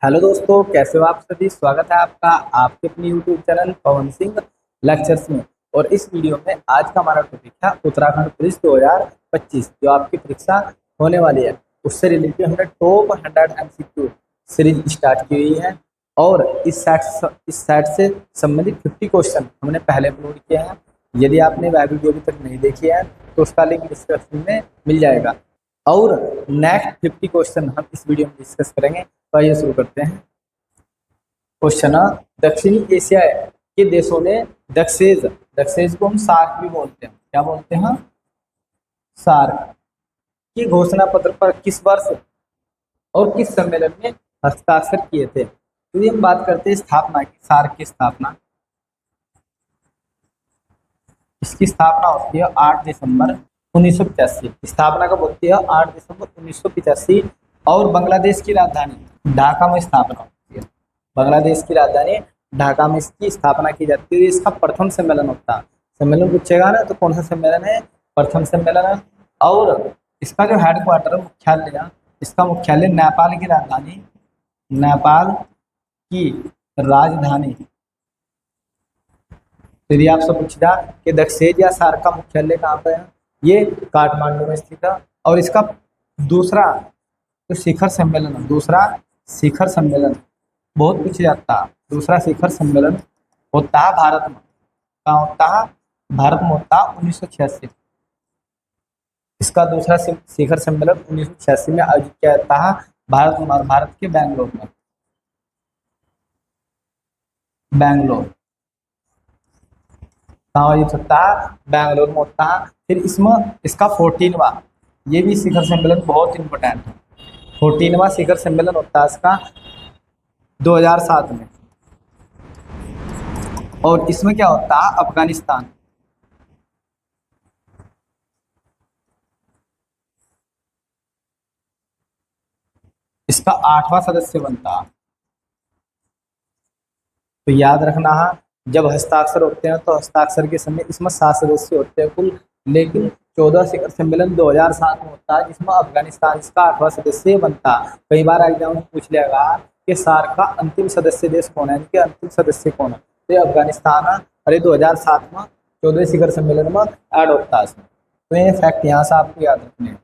Hello दोस्तों, कैसे हो आप सभी। स्वागत है आपका आपके अपने YouTube channel Pawan Singh lectures में। और इस वीडियो में आज का हमारा टॉपिक है उत्तराखंड पुलिस 2025 जो आपकी परीक्षा होने वाली है। उससे रिलेटेड हमने टॉप 100 एमसीक्यू सीरीज स्टार्ट की हुई है। और इस सेट से संबंधित 50 क्वेश्चन हमने पहले अपलोड किए हैं। यदि आपने वह वीडियो अभी तक नहीं देखी है तो उसका लिंक डिस्क्रिप्शन में मिल जाएगा। और नेक्स्ट 50 क्वेश्चन हम इस वीडियो में डिस्कस करेंगे। तो आइए शुरू करते हैं। क्वेश्चन, दक्षिणी एशिया के देशों ने दक्षेज दक्षेज को हम सार्क भी बोलते हैं। क्या बोलते हैं? सार्क की घोषणा पत्र पर किस वर्ष और किस सम्मेलन में हस्ताक्षर किए थे? तो ये हम बात करते हैं स्थापना की। सार्क की स्थापना, इसकी स्थापना होती है 8 दिसंबर 1985। स्थापना कब होती है? 8 दिसंबर 1985। और बांग्लादेश की राजधानी ढाका में स्थापना होती है। बांग्लादेश की राजधानी ढाका में इसकी स्थापना की जाती है। इसका प्रथम सम्मेलन होता है। सम्मेलन पूछेगा ना तो कौन सा सम्मेलन है? प्रथम सम्मेलन है। और इसका जो हेडक्वार्टर है, मुख्यालय है, इसका मुख्यालय नेपाल की राजधानी नेपाल की राजधानी यदि आपसे पूछा कि दक्षेज या सार्क का मुख्यालय कहाँ पर है, ये काठमांडू में स्थित है। और इसका दूसरा जो शिखर सम्मेलन है, दूसरा शिखर सम्मेलन बहुत पूछा जाता है। दूसरा शिखर सम्मेलन होता है भारत में। कहाँ होता है? भारत में होता है 1986। इसका दूसरा शिखर सम्मेलन 1986 में आयोजित किया जाता है भारत में, भारत के बैंगलोर में। बैंगलोर कहाँ आयोजित होता है? बैंगलोर में होता है। फिर इसमें इसका 14वां, ये भी शिखर सम्मेलन बहुत इंपॉर्टेंट है। 14वां शिखर सम्मेलन होता है इसका 2007 में। और इसमें क्या होता है? अफगानिस्तान इसका 8वां सदस्य बनता है। तो याद रखना है, जब हस्ताक्षर होते हैं तो हस्ताक्षर के समय इसमें 7 सदस्य होते हैं कुल। लेकिन 14 शिखर सम्मेलन 2007 में होता है जिसमें अफगानिस्तान इसका 8वां सदस्य बनता है। कई बार एग्जाम में पूछ लेगा कि सार्क का अंतिम सदस्य देश कौन है, इनके अंतिम सदस्य कौन है, तो ये अफगानिस्तान है। और ये 2007 में 14 शिखर सम्मेलन में ऐड होता है इसमें। तो ये फैक्ट यहाँ से आपको याद रखने हैं।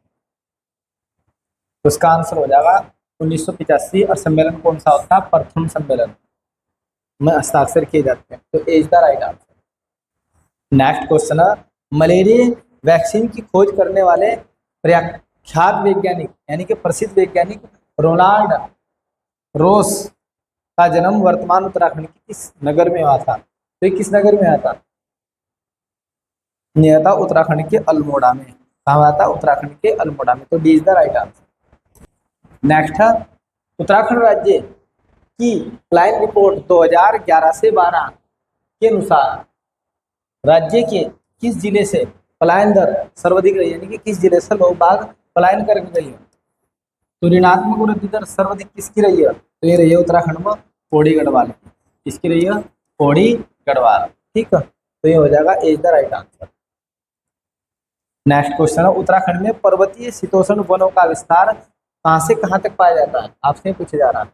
तो इसका आंसर हो जाएगा 1985। और सम्मेलन कौन सा होता है? प्रथम सम्मेलन में हस्ताक्षर किए जाते हैं। तो as the right answer. Next question है, मलेरिया वैक्सीन की खोज करने वाले प्रख्यात वैज्ञानिक यानी कि प्रसिद्ध वैज्ञानिक रोनाल्ड रोस का जन्म वर्तमान उत्तराखंड के किस नगर में हुआ था? तो ये किस नगर में हुआ था? यह था उत्तराखंड के अल्मोड़ा में। कहा हुआ था? उत्तराखंड के अल्मोड़ा में। तो D is the right answer. Next है, उत्तराखंड राज्य की क्लाइन रिपोर्ट 2011 से 12 के अनुसार राज्य के किस जिले से पलायन दर सर्वाधिक रही, यानी कि किस जिले से लोग बाग पलायन कर गई है? तो ऋणात्मक वृद्धि दर सर्वाधिक किसकी रही है? तो ये रही है उत्तराखंड में पौड़ी गढ़वाल की। किसकी रही है? पौड़ी गढ़वाल। ठीक है, तो ये हो जाएगा as the right answer. Next question है, उत्तराखंड में पर्वतीय शीतोष्ण वनों का विस्तार कहाँ से कहाँ तक पाया जाता है? आपसे पूछा जा रहा है।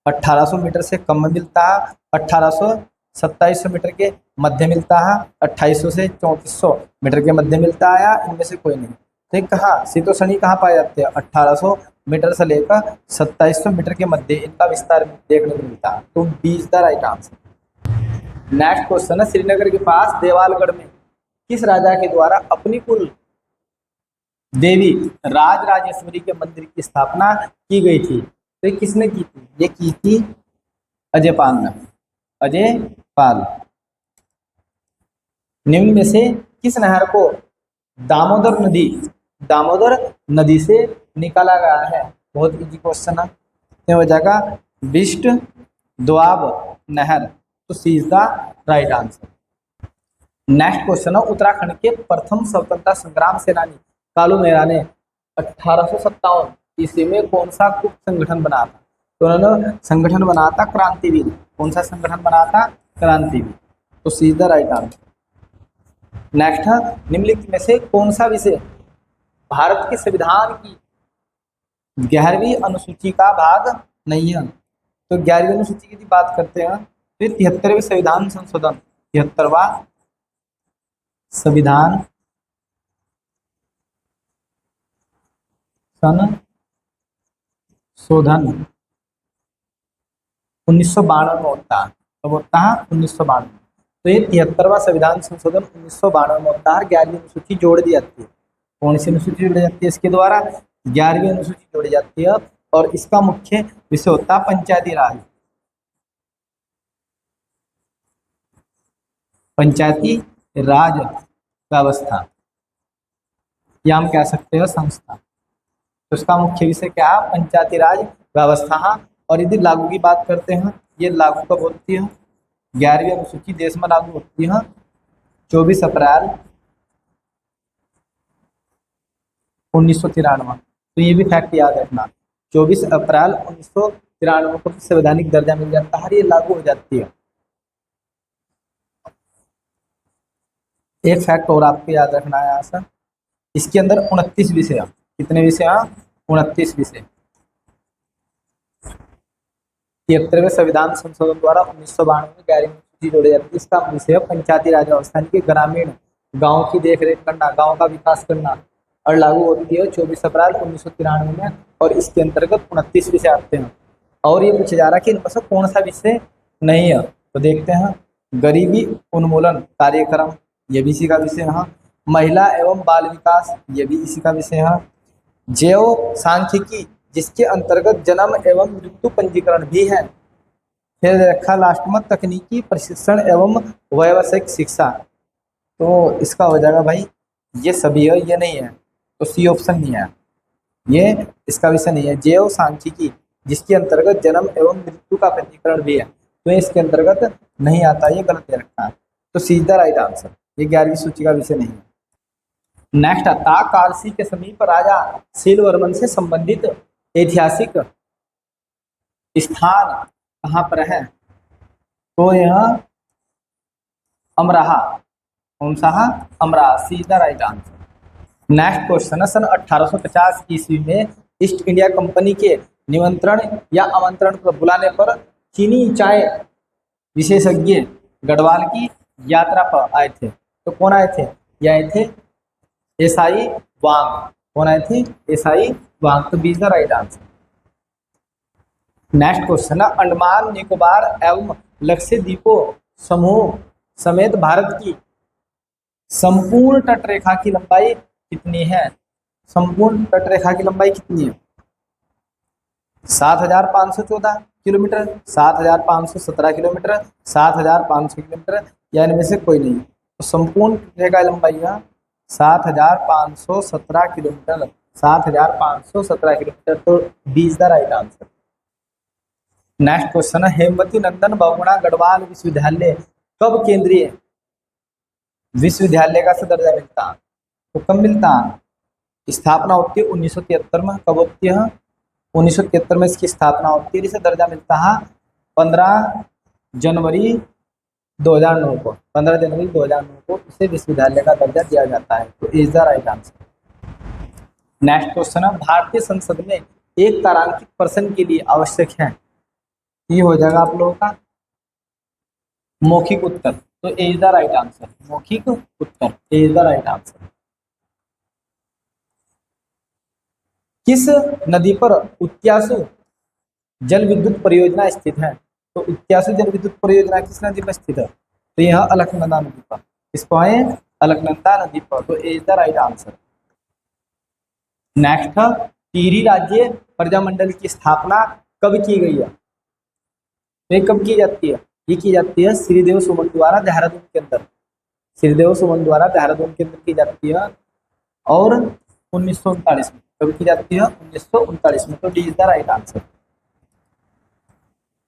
1800 मीटर से कम में मिलता है, 2700 मीटर के मध्य मिलता है, 2800 से 3400 मीटर के मध्य मिलता है, या इनमें से कोई नहीं। तो कहाँ शीतोष्णी कहाँ पाए जाते हैं? 1800 मीटर से लेकर 2700 मीटर के मध्य इनका विस्तार देखने को मिलता है। तो B is the right answer. Next question है, श्रीनगर के पास देवालगढ़ में किस राजा के द्वारा अपनी कुल देवी राज राजेश्वरी के मंदिर की स्थापना की गई थी? तो ये किसने की थी? ये की थी अजय पाल ने। अजय पाल। निम्न में से किस नहर को दामोदर नदी से निकाला गया है? बहुत इजी क्वेश्चन है। तो हो जाएगा बिस्ट दोआब नहर। तो C is the right answer. Next question है, उत्तराखंड के प्रथम स्वतंत्रता संग्राम सेनानी कालू मेहरा ने 1857 ईस्वी में कौन सा गुप्त संगठन बनाया था? तो उन्होंने संगठन बनाया था क्रांतिवीर। कौन सा संगठन बनाया था? क्रांतिवीर। तो C is the right answer. Next है, निम्नलिखित में से कौन सा विषय भारत के संविधान की 11वीं अनुसूची का भाग नहीं है? तो 11वीं अनुसूची की यदि बात करते हैं तो 73वें संविधान संशोधन, 73वां संविधान संशोधन 1992 में होता है। कब होता है? 1992। तो ये 73वां संविधान संशोधन 1992 में होता है। 11वीं अनुसूची जोड़ दी जाती है। कौन सी अनुसूची जोड़ी जाती है इसके द्वारा? 11वीं अनुसूची जोड़ी जाती है और इसका मुख्य विषय होता है पंचायती राज। पंचायती राज व्यवस्था, या हम कह सकते हैं संस्था। तो इसका मुख्य विषय क्या है? पंचायती राज व्यवस्था। और यदि लागू की बात करते हैं, ये लागू कब होती है? 11वीं अनुसूची देश में लागू होती है 24 अप्रैल 1993। तो ये भी फैक्ट याद रखना, 24 अप्रैल 1993 को संवैधानिक दर्जा मिल जाता है, ये लागू हो जाती है। एक फैक्ट और आपको याद रखना है यहाँ से, इसके अंदर 29 विषय हैं। कितने विषय हैं? 29 विषय। 73वें संविधान संशोधन द्वारा 1992 में 11वीं अनुसूची जोड़ी जाती है। इसका विषय पंचायती राज व्यवस्था के ग्रामीण गांव की देखरेख करना, गांव का विकास करना, और लागू होती है 24 अप्रैल 1993 में। और इसके अंतर्गत 29 विषय आते हैं। और ये पूछा जा रहा है कि इनमें से कौन सा विषय नहीं है, तो देखते हैं। गरीबी उन्मूलन कार्यक्रम, ये भी इसी का विषय है। महिला एवं बाल विकास, ये भी इसी का विषय है। जैव सांख्यिकी, जिसके अंतर्गत जन्म एवं मृत्यु पंजीकरण भी है। फिर रखा लास्ट में तकनीकी प्रशिक्षण एवं व्यावसायिक शिक्षा। तो इसका हो जाएगा भाई, ये सभी है, ये नहीं है, तो सी ऑप्शन नहीं है, ये इसका विषय नहीं है। जैव सांख्यिकी, जिसके अंतर्गत जन्म एवं मृत्यु का पंजीकरण भी है, तो ये इसके अंतर्गत नहीं आता, ये गलत दे रखा है। तो सीधा राइट आंसर, ये 11वीं सूची का विषय नहीं है। नेक्स्ट आता, कालसी के समीप राजा सीलवर्मन से संबंधित ऐतिहासिक स्थान कहाँ पर है? तो यह अमराहा। कौन सा है? अमराहा, सीधा राइट आंसर। नेक्स्ट क्वेश्चन है, सन 1850 ईस्वी में ईस्ट इंडिया कंपनी के निमंत्रण या आमंत्रण पर बुलाने पर चीनी चाय विशेषज्ञ गढ़वाल की यात्रा पर आए थे। तो कौन आए थे? ये आए थे एसआई वांग। कौन आए थे? एसआई वांग। तो B is the right answer. Next question है, अंडमान निकोबार एवं लक्षद्वीपों समूह समेत भारत की संपूर्ण तटरेखा की लंबाई कितनी है? संपूर्ण तटरेखा की लंबाई कितनी है? 7,514 किलोमीटर, 7,517 किलोमीटर, 7,500 किलोमीटर, या इनमें से कोई नहीं। तो संपूर्ण तटरेखा की लंबाई है 7,517 किलोमीटर, 7,517 किलोमीटर। तो B is the right answer. Next question है, हेमवती नंदन बहुगुणा गढ़वाल विश्वविद्यालय कब केंद्रीय विश्वविद्यालय का दर्जा मिलता है? तो कब मिलता है? स्थापना होती है 1973 में। कब होती है? 1973 में इसकी स्थापना होती है। इसे दर्जा मिलता है 15 जनवरी 2009 को। 15 जनवरी 2009 को इसे विश्वविद्यालय का दर्जा दिया जाता है। तो is the right answer. Next question है, भारतीय संसद में एक तारांकित पर्सन के लिए आवश्यक है, ये हो जाएगा आप लोगों का मौखिक उत्तर। तो A is the right answer, मौखिक उत्तर, ए इज द राइट आंसर। किस नदी पर उत्यासु जल विद्युत परियोजना स्थित है? तो उत्यासु जल विद्युत परियोजना किस नदी पर स्थित है? तो यह अलकनंदा नदी पर। किस पर है? अलकनंदा नदी पर। तो A is the right answer. Next, Tehri Rajya Prajamandal की स्थापना कब की गई है? तो ये कब की जाती है? ये की जाती है श्रीदेव सुमन द्वारा देहरादून के अंदर। श्रीदेव सुमन द्वारा देहरादून के अंदर की जाती है, और 1939 में। कब की जाती है? 1939 में। तो D is the right answer.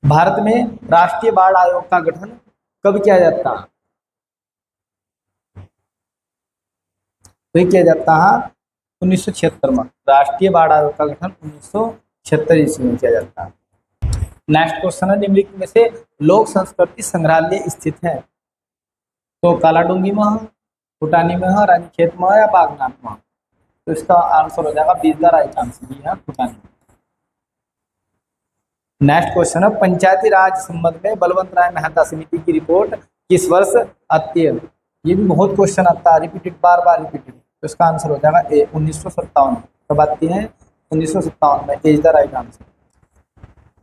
Bharat में राष्ट्रीय बाढ़ आयोग का गठन कब किया जाता है? तो ये किया जाता है 1976 में। राष्ट्रीय बाढ़ आयोग का गठन 1976 ईस्वी में किया जाता है। नेक्स्ट क्वेश्चन है, निम्नलिखित में से लोक संस्कृति संग्रहालय स्थित है? तो कालाडूंगी में है, फुटानी में है, रानीखेत में है, या बागनाथ में है? तो इसका आंसर हो जाएगा B is the right answer, भी है फुटानी। नेक्स्ट क्वेश्चन है, पंचायती राज संबंध में बलवंत राय मेहता समिति की रिपोर्ट किस वर्ष आती है? ये भी बहुत क्वेश्चन आता है, रिपीटेड, बार बार रिपीटेड। तो इसका आंसर हो जाएगा ए 1957। कब आती है? 1957 में। Is the right answer.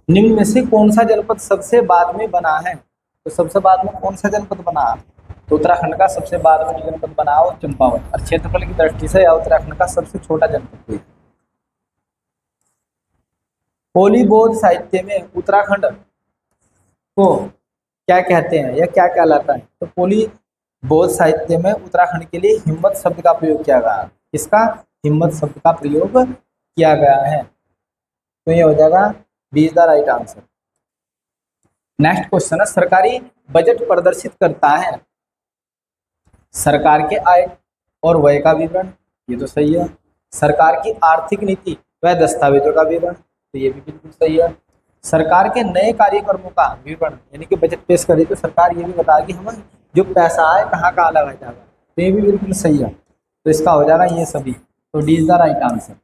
निम्न में से कौन सा जनपद सबसे बाद में बना है? तो सबसे बाद में कौन सा जनपद बना? तो उत्तराखंड का सबसे बाद में जो जनपद बना वो चंपावत, और क्षेत्रफल की दृष्टि से यह उत्तराखंड का सबसे छोटा जनपद है। होली बौद्ध साहित्य में उत्तराखंड को क्या कहते हैं या क्या कहलाता है? तो पोली बौद्ध साहित्य में उत्तराखंड के लिए हिम्मत शब्द का प्रयोग किया गया है। इसका हिम्मत शब्द का प्रयोग किया गया है। तो ये हो जाएगा B is the right answer. Next question है, सरकारी बजट प्रदर्शित करता है सरकार के आय और व्यय का विवरण। ये तो सही है। सरकार की आर्थिक नीति व दस्तावेजों का विवरण। तो ये भी बिल्कुल सही है। सरकार के नए कार्यक्रमों का विवरण, यानी कि बजट पेश करे तो सरकार ये भी बताएगी कि हमें जो पैसा है कहाँ कहाँ लगाया जाएगा। तो ये भी बिल्कुल सही है। तो इसका हो जाएगा ये सभी। तो D is the right answer.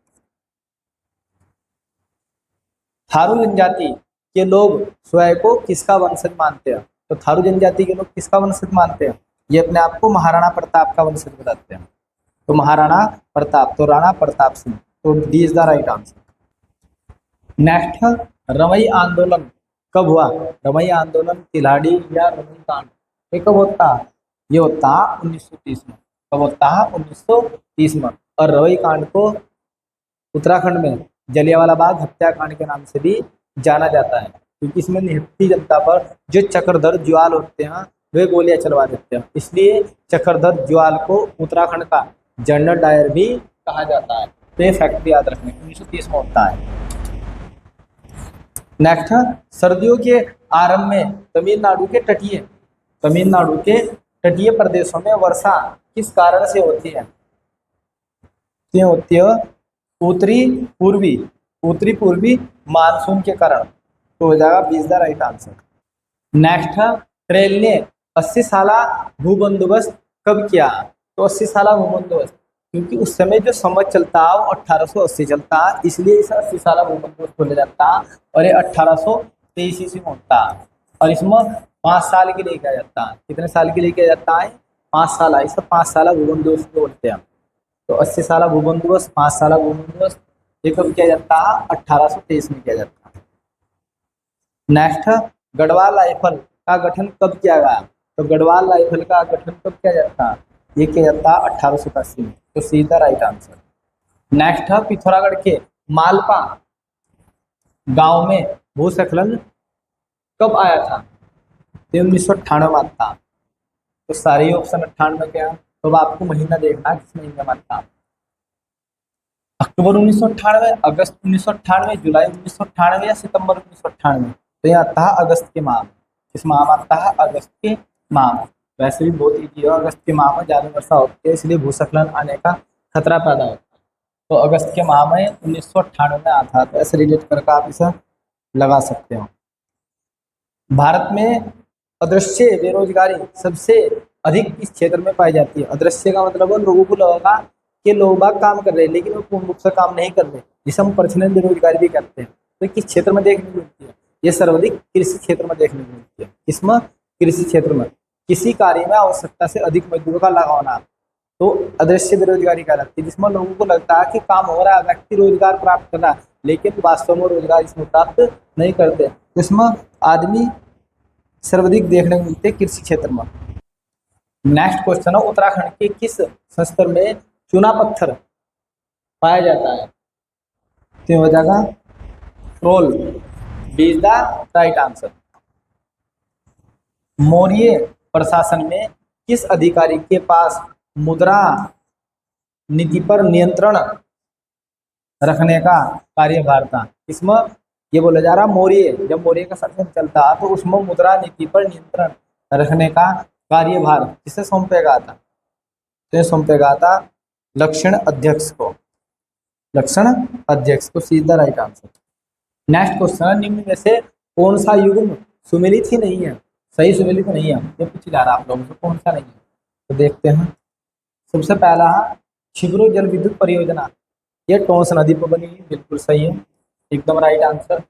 Tharu जनजाति के लोग स्वयं को किसका वंशज मानते हैं? तो थारू जनजाति के लोग किसका वंशज मानते हैं? ये अपने आप को महाराणा प्रताप का वंशज बताते हैं। तो महाराणा प्रताप, तो राणा प्रताप सिंह। तो D is the right answer. Next, Rawai आंदोलन कब हुआ? रवई आंदोलन, तिलाड़ी या रवई कांड, ये कब होता है? ये होता है 1930 में। कब होता है? 1930 में। और रवई कांड को उत्तराखंड में जलियांवाला बाग हत्याकांड के नाम से भी जाना जाता है, क्योंकि इसमें निहत्थी जनता पर जो चक्रधर ज्वाल होते हैं वे गोलियां चलवा देते हैं। इसलिए चक्रधर ज्वाल को उत्तराखंड का जनरल डायर भी कहा जाता है। तो ये फैक्ट याद रखने, 1930 में होता है। नेक्स्ट, सर्दियों के आरंभ में तमिलनाडु के तटीय प्रदेशों में वर्षा किस कारण से होती है? ये होती है उत्तरी पूर्वी मानसून के कारण। तो हो जाएगा B is the right answer. Next, Traill ने 80 साला भूबंदोबस्त कब किया? तो 80 साला भूबंदोबस्त, क्योंकि उस समय जो समझ चलता है वो 1880 चलता है, इसलिए इसे 80 साला भूबंदोबस्त बोला जाता है। और ये 1823 ईस्वी में होता है। और इसमें 5 साल के लिए किया जाता है। कितने साल के लिए किया जाता है? 5 साल। इसे 5 साला भूबंदोबस्त बोलते हैं। तो 80 साला भूबंदोबस्त, 5 साला भूबंदोबस्त, ये कब किया जाता है? 1823 में किया जाता है। नेक्स्ट, गढ़वाल राइफल का गठन कब किया गया? तो गढ़वाल राइफल का गठन कब किया जाता है? ये किया जाता है 1887 में। तो सीधा राइट आंसर। नेक्स्ट है, पिथौरागढ़ के मालपा गांव में भूस्खलन कब आया था? तो 1998 में था। तो सारे ऑप्शन 98 के हैं। तो आपको महीना देखना किस महीने में था। अक्टूबर 1998, अगस्त 1998, जुलाई 1998 या सितंबर 1998। तो ये आता है अगस्त के माह में। किस माह में आता है? अगस्त के माह में। वैसे भी बहुत ईजी है, अगस्त के माह में ज़्यादा वर्षा होती है, इसलिए भूस्खलन आने का खतरा पैदा होता है। तो अगस्त के माह में 1998 में आता है। तो ऐसे रिलेट करके आप इसे लगा सकते हो। भारत में अदृश्य बेरोजगारी सबसे अधिक किस क्षेत्र में पाई जाती है? अदृश्य का मतलब लोगों को लगेगा कि लोग बाग काम कर रहे हैं लेकिन वो पूर्ण रूप से काम नहीं कर रहे, जिसे हम पर्सनल बेरोजगारी भी करते हैं। तो किस क्षेत्र में देखने को मिलती है? ये सर्वाधिक कृषि क्षेत्र में देखने को मिलती है। इसमें कृषि क्षेत्र में किसी कार्य में आवश्यकता से अधिक मजदूरों का लगाना, तो अदृश्य बेरोजगारी कहलाती है। जिसमें लोगों को लगता है कि काम हो रहा है, व्यक्ति रोजगार प्राप्त कर रहा है, लेकिन वास्तव में रोजगार इसमें प्राप्त नहीं करते। इसमें आदमी सर्वाधिक देखने को मिलते हैं कृषि क्षेत्र में। नेक्स्ट क्वेश्चन है, उत्तराखंड के किस संस्तर में चूना पत्थर पाया जाता है? तो हो जाएगा role, B is the right answer. मौर्य प्रशासन में किस अधिकारी के पास मुद्रा नीति पर नियंत्रण रखने का कार्यभार था? इसमें ये बोला जा रहा मौर्य, जब मौर्य का शासन चलता तो उसमें मुद्रा नीति पर नियंत्रण रखने का कार्यभार किसे सौंपा गया था? तो सौंपा गया था लक्षण अध्यक्ष को। लक्षण अध्यक्ष को, सीधा राइट आंसर। नेक्स्ट क्वेश्चन, निम्न में से कौन सा युग्म सुमेलित ही नहीं है? सही सुमेलित नहीं है, ये पूछ जा रहा है आप लोगों से, कौन सा नहीं है? तो देखते हैं। सबसे पहला है छिबरो जल विद्युत परियोजना, ये टोंस नदी पर बनी है, बिल्कुल सही है, एकदम राइट आंसर।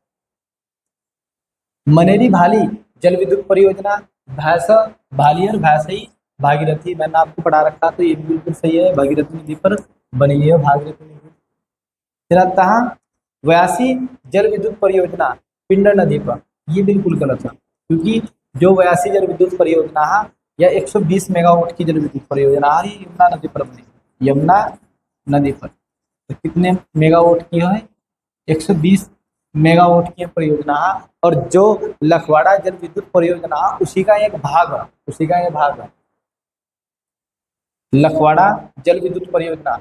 मनेरी भाली जल विद्युत परियोजना, भैंसा भालियर भैंसई भागीरथी, मैंने आपको पढ़ा रखा तो ये भी बिल्कुल सही है, भागीरथी नदी पर बनी है भागीरथी नदी। फिर आता है व्यासी जल विद्युत परियोजना पिंडर नदी पर, ये बिल्कुल गलत है, क्योंकि जो व्यासी जल विद्युत परियोजना है यह 120 मेगावाट की जल विद्युत परियोजना है, यमुना नदी पर बनी, यमुना नदी पर। तो कितने मेगावाट की है? 120 मेगावाट की परियोजना है, और जो लखवाड़ा जल विद्युत परियोजना है उसी का एक भाग है, उसी का एक भाग है लखवाड़ा जल विद्युत परियोजना,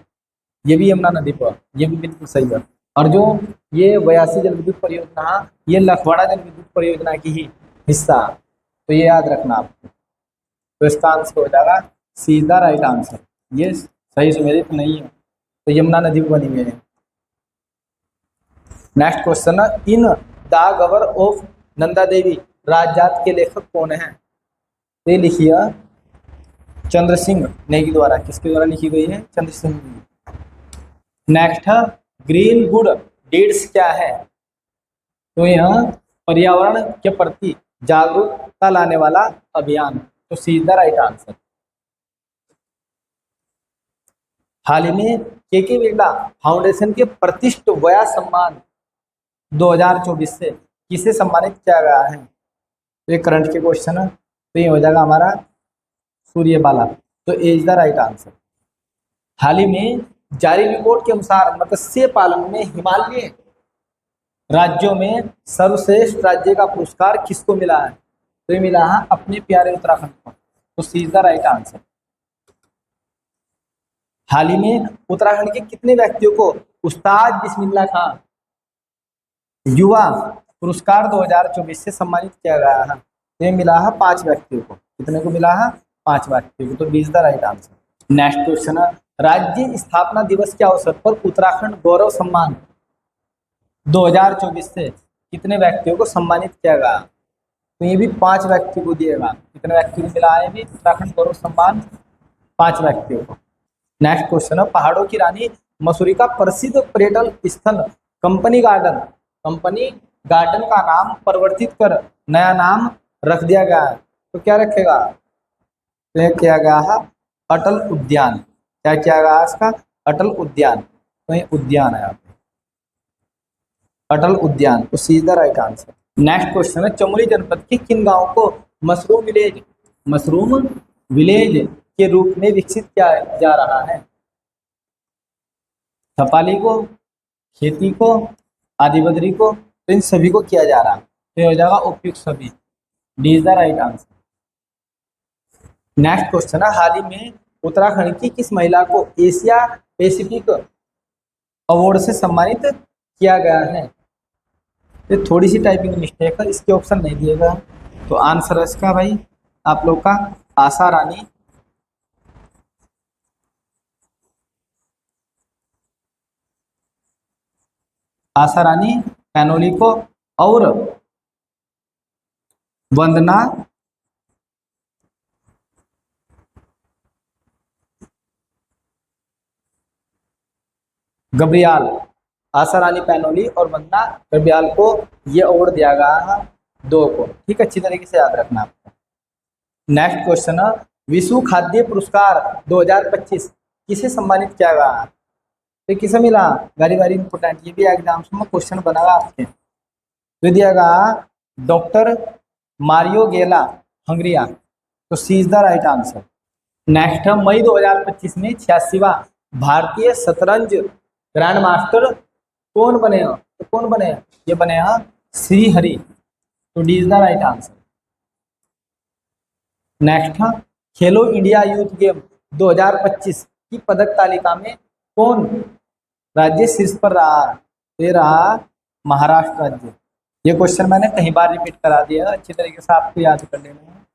ये भी यमुना नदी पर, ये भी बिल्कुल सही है। और जो ये 82 जल विद्युत परियोजना है ये लखवाड़ा जल विद्युत परियोजना की ही हिस्सा है, तो ये याद रखना आपको। तो इसका आंसर हो जाएगा सीधा राइट आंसर, ये सही सुमेलित नहीं है, तो यमुना नदी पर बनी हुई है। नेक्स्ट क्वेश्चन है, in the Gavar of Nanda Devi Rajjat के लेखक कौन है? ये लिखिए चंद्र सिंह नेगी द्वारा, किसके द्वारा लिखी गई है? चंद्र सिंह नेगी। नेक्स्ट है ग्रीन गुड डीड्स क्या है? तो यह पर्यावरण के प्रति जागरूकता लाने वाला अभियान, तो सीधा राइट आंसर। हाल ही में के बिरला फाउंडेशन के प्रतिष्ठित वया सम्मान 2024 से किसे सम्मानित किया गया है? तो ये करंट के क्वेश्चन है, तो ये हो जाएगा हमारा सूर्यबाला, तो इज द राइट आंसर। हाल ही में जारी रिपोर्ट के अनुसार मत्स्य पालन में हिमालय राज्यों में सर्वश्रेष्ठ राज्य का पुरस्कार किसको मिला है? तो ये मिला है अपने प्यारे उत्तराखंड को, तो सीधा राइट आंसर। हाल ही में उत्तराखंड के कितने व्यक्तियों को उस्ताद बिस्मिल्लाह खान युवा पुरस्कार 2024 से सम्मानित किया गया है? ये मिला है 5 व्यक्तियों को, कितने को मिला है? 5 व्यक्तियों को, तो B is the right answer. Next question है, राज्य स्थापना दिवस के अवसर पर उत्तराखंड गौरव सम्मान 2024 से कितने व्यक्तियों को सम्मानित किया गया? तो ये भी 5 व्यक्ति को दिएगा, कितने व्यक्ति को मिला है? भी उत्तराखंड गौरव सम्मान 5 व्यक्तियों को। नेक्स्ट क्वेश्चन है, पहाड़ों की रानी मसूरी का प्रसिद्ध पर्यटन स्थल कंपनी गार्डन, कंपनी गार्डन का नाम परिवर्तित कर नया नाम रख दिया गया है, तो क्या रखेगा? तो यह किया गया है अटल उद्यान, क्या किया गया इसका? अटल उद्यान, तो ये उद्यान है यहाँ पे अटल उद्यान, तो सीधा राइट आंसर। नेक्स्ट क्वेश्चन है, चमोली जनपद के किन गांवों को मशरूम विलेज के रूप में विकसित किया जा रहा है? थपाली को, खेती को, आदिबद्री को, तो इन सभी को किया जा रहा है, तो हो जाएगा उपयुक्त सभी, D is the right answer. Next question है, हाल ही में उत्तराखंड की किस महिला को एशिया पैसिफिक अवार्ड से सम्मानित किया गया है? ये थोड़ी सी टाइपिंग मिस्टेक है, इसके ऑप्शन नहीं दिएगा, तो आंसर है इसका भाई आप लोग का आशा रानी पैनोली को, और वंदना गब्रियाल, आशा रानी पैनोली और वंदना गब्रियाल को ये अवार्ड दिया गया है, 2 को, ठीक, अच्छी तरीके से याद रखना आपको। नेक्स्ट क्वेश्चन है, विश्व खाद्य पुरस्कार 2025 किसे सम्मानित किया गया है? तो किसे मिला? वेरी वेरी इंपोर्टेंट, ये भी एग्जाम्स में क्वेश्चन बनेगा आपके, तो दिया गया डॉक्टर मारियो गेला हंगरिया, तो C is the right answer. Next है, मई 2025 में 86वां भारतीय शतरंज ग्रैंड मास्टर कौन बने हैं? तो कौन बने हैं? ये बने हैं श्री हरि, तो D is the right answer. Next है, खेलो इंडिया यूथ गेम 2025 की पदक तालिका में कौन राज्य शीर्ष पर रहा? ये रहा महाराष्ट्र राज्य। ये क्वेश्चन मैंने कई बार रिपीट करा दिया, अच्छी तरीके से आपको याद कर लेना है,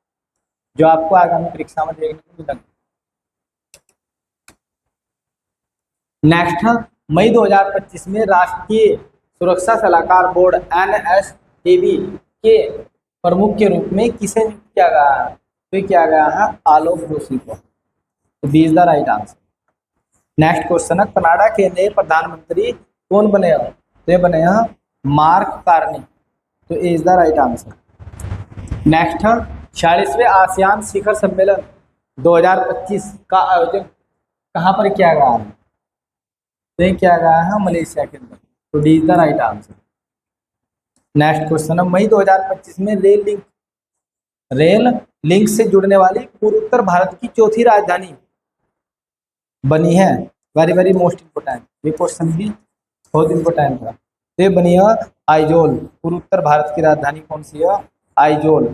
जो आपको आगामी परीक्षा में देखने को मिलेगा। नेक्स्ट है, मई 2025 में राष्ट्रीय सुरक्षा सलाहकार बोर्ड NSAB के प्रमुख के रूप में किसे नियुक्त किया गया है? तो किया गया है आलोक जोशी को, तो B is the right answer. Next question है, कनाडा के नए प्रधानमंत्री कौन बने हैं? तो ये बने हैं मार्क कार्नी, तो A is the right answer. Next, 46वें आसियान शिखर सम्मेलन 2025 का आयोजन कहाँ पर किया गया है? तो ये किया गया है मलेशिया के अंदर। तो D is the right answer. Next question है, मई 2025 में रेल लिंक से जुड़ने वाली पूर्वोत्तर भारत की चौथी राजधानी बनी है। वेरी वेरी मोस्ट इंपोर्टेंट, ये क्वेश्चन भी बहुत इंपोर्टेंट है। तो ये बनी है आइजोल। पूर्वोत्तर भारत की राजधानी कौन सी है? आइजोल।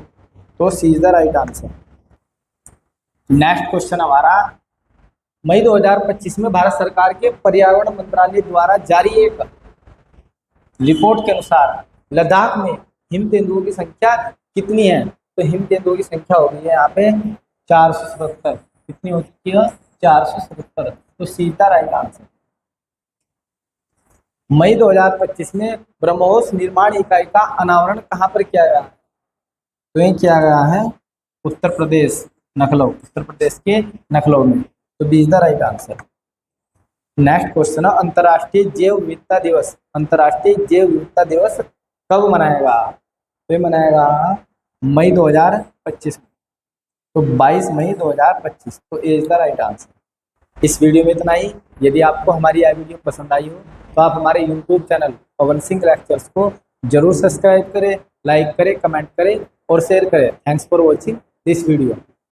तो C is the right answer. Next question हमारा, मई 2025 में भारत सरकार के पर्यावरण मंत्रालय द्वारा जारी एक रिपोर्ट के अनुसार लद्दाख में हिम तेंदुओं की संख्या कितनी है? तो हिम तेंदुओं की संख्या हो गई है यहाँ पे 477। कितनी हो चुकी है? 477। तो सीधा राइट आंसर। मई 2025 में ब्रह्मोस निर्माण इकाई का अनावरण कहाँ पर किया गया? तो ये किया गया है उत्तर प्रदेश, लखनऊ, उत्तर प्रदेश के लखनऊ में। तो B is the right answer. Next question है, अंतर्राष्ट्रीय जैव विविधता दिवस, अंतर्राष्ट्रीय जैव विविधता दिवस कब मनाएगा? तो ये मनाएगा मई 2025 में। तो 22 मई 2025। तो A is the right answer. इस वीडियो में इतना ही। यदि आपको हमारी यह वीडियो पसंद आई हो तो आप हमारे YouTube channel Pawan Singh lectures को जरूर सब्सक्राइब करें, लाइक करें, कमेंट करें और शेयर करें। Thanks for watching this video.